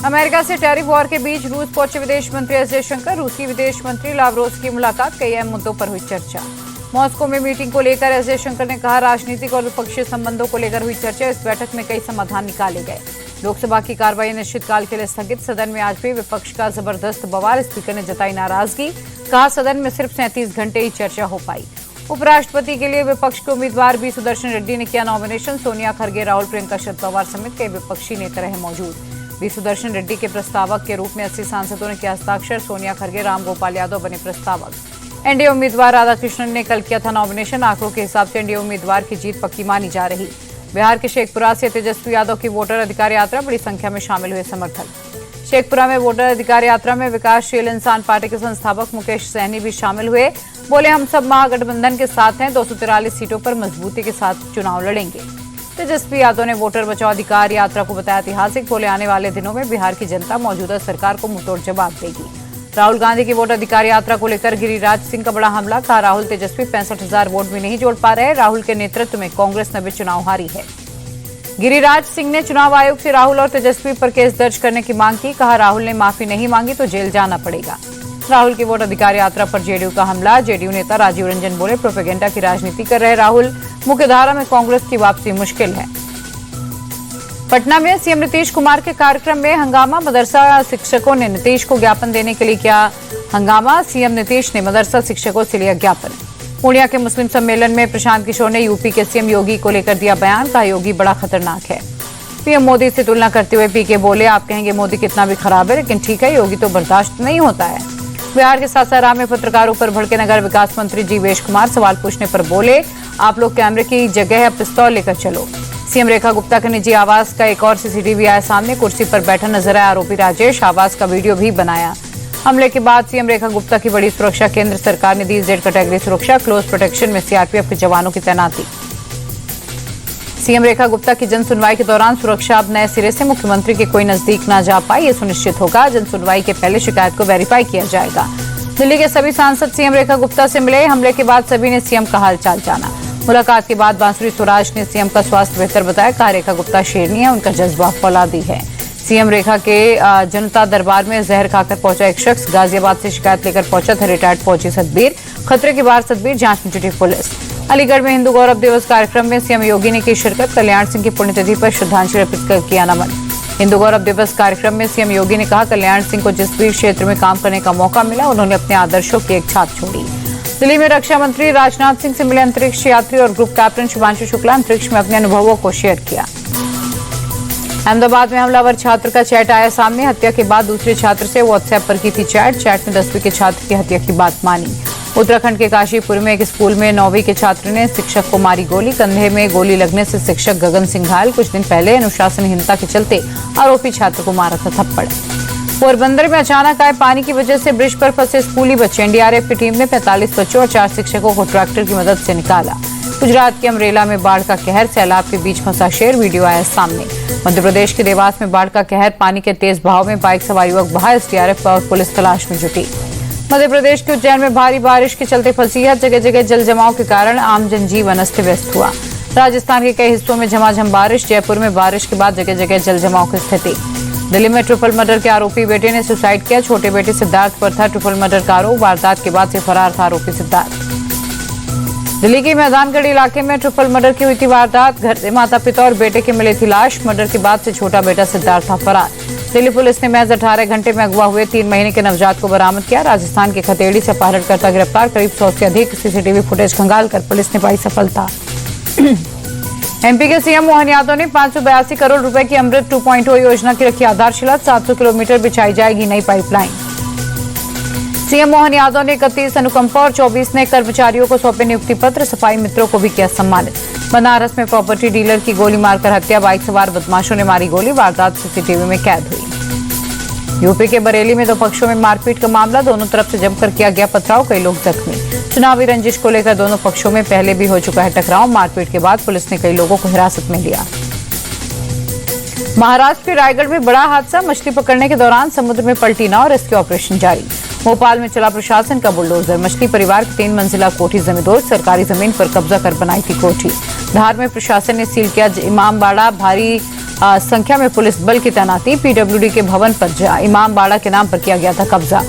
America से tariff war के बीच रूस पहुंचे विदेश मंत्री एस जयशंकर। रूसी विदेश मंत्री लावरोव की मुलाकात, कई अहम मुद्दों पर हुई चर्चा। मॉस्को में मीटिंग को लेकर एस जयशंकर ने कहा, राजनीतिक और विपक्षीय संबंधों को लेकर हुई चर्चा। इस बैठक में कई समाधान निकाले गए। लोकसभा की कार्रवाई अनिश्चितकाल के लिए स्थगित। सदन में आज भी विपक्ष का जबरदस्त बवाल। स्पीकर ने जताई नाराजगी, कहा सदन में सिर्फ 37 घंटे ही चर्चा हो पाई। उपराष्ट्रपति के लिए विपक्ष के उम्मीदवार बी सुदर्शन रेड्डी ने किया नॉमिनेशन। सोनिया, खरगे, राहुल, प्रियंका, शरद पवार समेत कई विपक्षी नेता रहे मौजूद। बी सुदर्शन रेड्डी के प्रस्तावक के रूप में 80 सांसदों ने किया हस्ताक्षर। सोनिया, खरगे, राम गोपाल यादव बने प्रस्तावक। एनडीए उम्मीदवार राधाकृष्णन ने कल किया था नॉमिनेशन। आंकड़ों के हिसाब से एनडीए उम्मीदवार की जीत पक्की मानी जा रही। बिहार के शेखपुरा से तेजस्वी यादव की वोटर अधिकार यात्रा, बड़ी संख्या में शामिल हुए समर्थक। शेखपुरा में वोटर अधिकार यात्रा में विकासशील इंसान पार्टी के संस्थापक मुकेश सहनी भी शामिल हुए। बोले, हम सब महागठबंधन के साथ हैं, 243 सीटों पर मजबूती के साथ चुनाव लड़ेंगे। तेजस्वी यादव ने वोटर बचाओ अधिकार यात्रा को बताया ऐतिहासिक। बोले, आने वाले दिनों में बिहार की जनता मौजूदा सरकार को मुंहतोड़ जवाब देगी। राहुल गांधी की वोटर अधिकार यात्रा को लेकर गिरिराज सिंह का बड़ा हमला, कहा राहुल तेजस्वी 65,000 वोट भी नहीं जोड़ पा रहे। राहुल के नेतृत्व में कांग्रेस ने भी चुनाव हारी है। गिरिराज सिंह ने चुनाव आयोग से राहुल और तेजस्वी पर केस दर्ज करने की मांग की, कहा राहुल ने माफी नहीं मांगी तो जेल जाना पड़ेगा। राहुल की वोट अधिकार यात्रा पर जेडीयू का हमला। जेडीयू नेता राजीव रंजन बोले, प्रोपेगेंडा की राजनीति कर रहे राहुल, मुख्यधारा में कांग्रेस की वापसी मुश्किल है। पटना में सीएम नीतीश कुमार के कार्यक्रम में हंगामा। मदरसा शिक्षकों ने नीतीश को ज्ञापन देने के लिए किया हंगामा। सीएम नीतीश ने मदरसा शिक्षकों से लिया ज्ञापन। पूर्णिया के मुस्लिम सम्मेलन में प्रशांत किशोर ने यूपी के सीएम योगी को लेकर दिया बयान, कहा योगी बड़ा खतरनाक है। पीएम मोदी से तुलना करते हुए पीके बोले, आप कहेंगे मोदी कितना भी खराब है, लेकिन ठीक है, योगी तो बर्दाश्त नहीं होता है। बिहार के सासाराम में पत्रकारों पर भड़के नगर विकास मंत्री जीवेश कुमार। सवाल पूछने पर बोले, आप लोग कैमरे की जगह पिस्तौल लेकर चलो। सीएम रेखा गुप्ता के निजी आवास का एक और सीसीटीवी आया सामने। कुर्सी पर बैठा नजर आया आरोपी राजेश। आवास का वीडियो भी बनाया। हमले के बाद सीएम रेखा गुप्ता की बड़ी सुरक्षा। केंद्र सरकार ने दी जेड कैटेगरी सुरक्षा। क्लोज प्रोटेक्शन में सीआरपीएफ के जवानों की तैनाती। सीएम रेखा गुप्ता की जन सुनवाई के दौरान सुरक्षा अब नए सिरे से। मुख्यमंत्री के कोई नजदीक न जा पाए, ये सुनिश्चित होगा। जन सुनवाई के पहले शिकायत को वेरीफाई किया जाएगा। दिल्ली के सभी सांसद सीएम रेखा गुप्ता से मिले। हमले के बाद सभी ने सीएम का हालचाल जाना। मुलाकात के बाद बांसुरी स्वराज ने सीएम का स्वास्थ्य बेहतर बताया, कहा रेखा गुप्ता शेरनी है, उनका जज्बा फौलादी है। सीएम रेखा के जनता दरबार में जहर खाकर पहुंचा एक शख्स। गाजियाबाद से शिकायत लेकर पहुंचा था रिटायर्ड फौजी सतबीर। खतरे के बाहर सतबीर, जांच में जुटी पुलिस। अलीगढ़ में हिंदू गौरव दिवस कार्यक्रम में सीएम योगी ने की शिरकत। कल्याण सिंह की पुण्यतिथि पर श्रद्धांजलि अर्पित कर किया नमन। हिंदू गौरव दिवस कार्यक्रम में सीएम योगी ने कहा, कल्याण सिंह को जिस भी क्षेत्र में काम करने का मौका मिला, उन्होंने अपने आदर्शों की एक छाप छोड़ी। दिल्ली में रक्षा मंत्री राजनाथ सिंह से मिले अंतरिक्ष यात्री और ग्रुप कैप्टन शुभांशु शुक्ला। अंतरिक्ष में अपने अनुभवों को शेयर किया। अहमदाबाद में हमलावर छात्र का चैट आया सामने। हत्या के बाद दूसरे छात्र से व्हाट्सएप पर की थी चैट। चैट में 10वीं के छात्र की हत्या की बात मानी। उत्तराखंड के काशीपुर में एक स्कूल में 9वीं के छात्र ने शिक्षक को मारी गोली। कंधे में गोली लगने से शिक्षक गगन सिंह घायल। कुछ दिन पहले अनुशासनहीनता के चलते आरोपी छात्र को मारा था थप्पड़। पोरबंदर में अचानक आए पानी की वजह से ब्रिज पर फंसे स्कूली बच्चे। एनडीआरएफ की टीम ने 45 बच्चों और 4 शिक्षकों को ट्रैक्टर की मदद से निकाला। गुजरात के अमरेला में बाढ़ का कहर। सैलाब के बीच फंसा शेर, वीडियो आया सामने। मध्य प्रदेश के देवास में बाढ़ का कहर। पानी के तेज बहाव में बाइक सवार युवक बहा। एसडीआरएफ और पुलिस तलाश में जुटी। मध्य प्रदेश के उज्जैन में भारी बारिश के चलते फंसी है। जगह जगह जल जमाव के कारण आम जनजीवन अस्त व्यस्त हुआ। राजस्थान के कई हिस्सों में झमाझम बारिश। जयपुर में बारिश के बाद जगह जगह जल जमाव की स्थिति। दिल्ली में ट्रिपल मर्डर के आरोपी बेटे ने सुसाइड किया। छोटे बेटे सिद्धार्थ पर था ट्रिपल मर्डर का आरोप। वारदात के बाद से फरार था आरोपी सिद्धार्थ। दिल्ली के मैदानगढ़ इलाके में ट्रिपल मर्डर की हुई थी वारदात। घर से माता पिता और बेटे की मिली थी लाश। मर्डर के बाद से छोटा बेटा सिद्धार्थ था फरार। दिल्ली पुलिस ने महज 18 घंटे में अगवा हुए 3 महीने के नवजात को बरामद किया। राजस्थान के खतेड़ी से अपहरणकर्ता गिरफ्तार। करीब 100 से अधिक सीसीटीवी फुटेज खंगालकर पुलिस ने पाई सफलता। एमपी के सीएम मोहन यादव ने 582 करोड़ रुपए की अमृत 2.0 योजना की रखी आधारशिला। 700 किलोमीटर बिछाई जाएगी नई पाइपलाइन। सीएम मोहन यादव ने 31 अनुकंपा और 24 नए कर्मचारियों को सौंपे नियुक्ति पत्र। सफाई मित्रों को भी किया सम्मानित। बनारस में प्रॉपर्टी डीलर की गोली मारकर हत्या। बाइक सवार बदमाशों ने मारी गोली। वारदात सीसीटीवी में कैद हुई। यूपी के बरेली में 2 पक्षों में मारपीट का मामला। दोनों तरफ से जमकर किया गया पथराव। कई लोग जख्मी। चुनावी रंजिश को लेकर दोनों पक्षों में पहले भी हो चुका है टकराव। मारपीट के बाद पुलिस ने कई लोगों को हिरासत में लिया। महाराष्ट्र के रायगढ़ में बड़ा हादसा। मछली पकड़ने के दौरान समुद्र में पलटी नाव। रेस्क्यू ऑपरेशन जारी। भोपाल में चला प्रशासन का बुलडोजर। मछली परिवार की 3 मंजिला कोठी जमींदोज। सरकारी जमीन पर कब्जा कर बनाई थी कोठी। धार में प्रशासन ने सील किया इमामबाड़ा। भारी संख्या में पुलिस बल की तैनाती। पीडब्ल्यूडी के भवन पर इमाम बाड़ा के नाम पर किया गया था कब्जा।